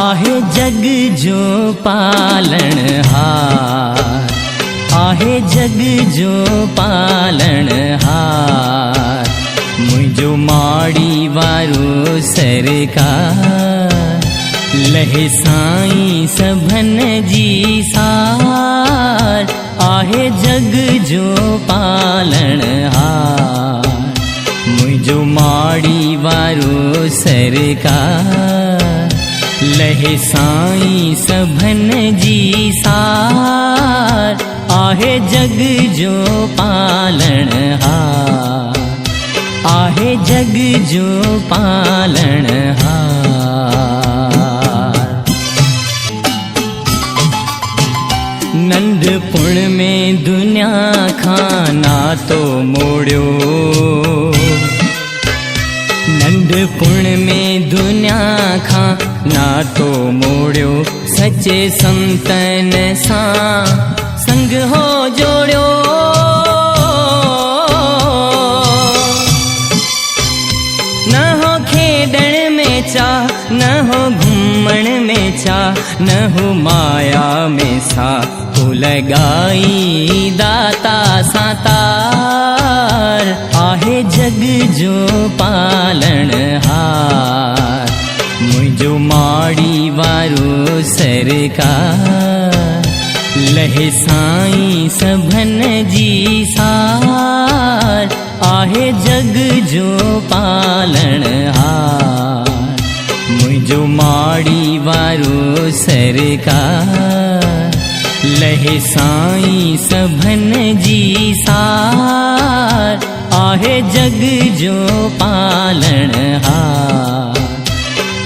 आहे जग जो पालनहार, आहे जग जो पालनहार, मुझो माड़ी वारो सरकार, लहे साईं सभन जी सार, आहे जग जो पालनहार, मुझो माड़ी वारो सरकार, लहे साईं सभन जी सार, आहे जग जो पालनहार, आहे जग जो पालनहार। नंढपुण में दुनिया खाना तो मोड़ियो, नंढपुण में दुनिया खाना तो मोड़ियो, सच्चे संतन सा संग हो जोड़ियो, न हो खेडण में चा, न हो घूमण में चा, न हो माया में सा, तो लगाई दाता सातार, आहे जग जो पालनहार, मुझो माड़ी वारो सरकार, लहे साईं सभन जी सार, आहे जग जो पालनहार, मुझो माड़ी वारो सरकार, लहे साईं सभन जी सार, आहे जग जो पालनहार,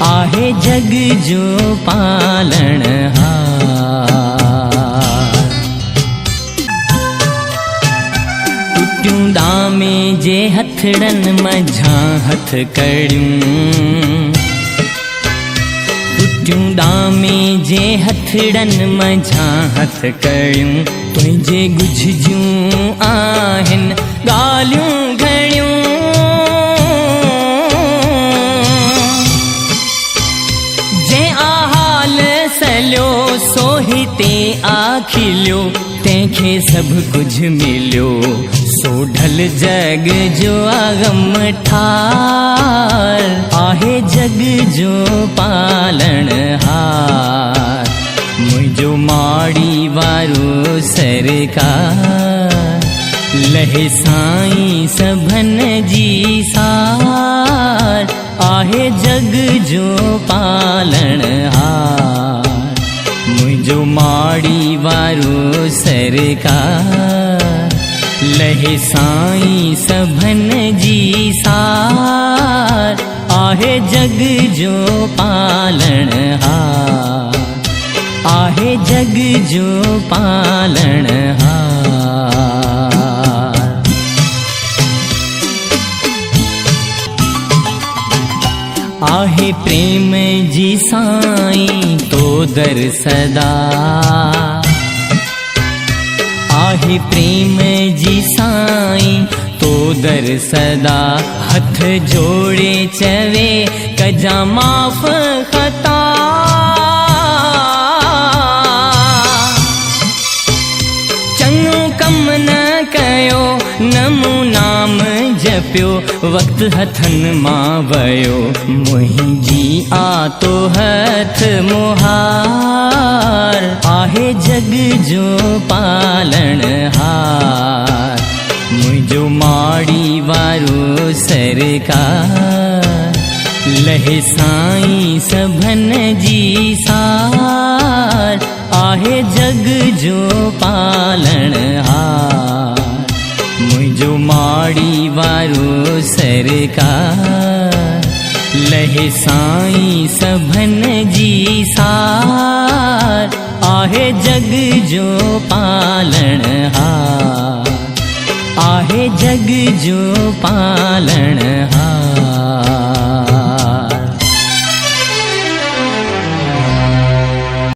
आहे जग जो पालनहार। टुटियूं दामे जे हथड़न मझा हथ कड़ियूं, टुटियूं दामे जे हथड़न मझा हथ कड़ियूं, तुझे गुझजूं आहिन गालियूं घणियूं, जे आहाल सलियो सोहिते आखिलियो, तंहिंखे सब कुछ मिलियो, सो ढल जग जो आगम ठार, आहे जग जो पालनहार, मुझो माड़ी वारो सरकार, लहे साईं सभन जी सार, आहे जग जो पालनहार, मुझो माड़ी वारो सरकार, लहे साईं सभन जी सार, आहे जग जो पालनहार, आहे जग जो पालनहार। आहे प्रेम जी साईं तो दर सदा, आहे प्रेम जी साईं तो दर सदा, हथ जोड़े चवे कजा माफ खता, चंगो कम न कयो नमो नाम जपियो, वक्त हथन मां वयो, मुंहिंजी आतो हथ मुहार, आहे जग जो पालनहार, मुझो माड़ी वारो सरकार, लहे साईं सभन जी सार, आहे जग जो पालनहार, मुझो माड़ी वारो सरकार, लहे साईं सभन जी सार, आहे जग जो पालनहार, आहे जग जो पालनहार।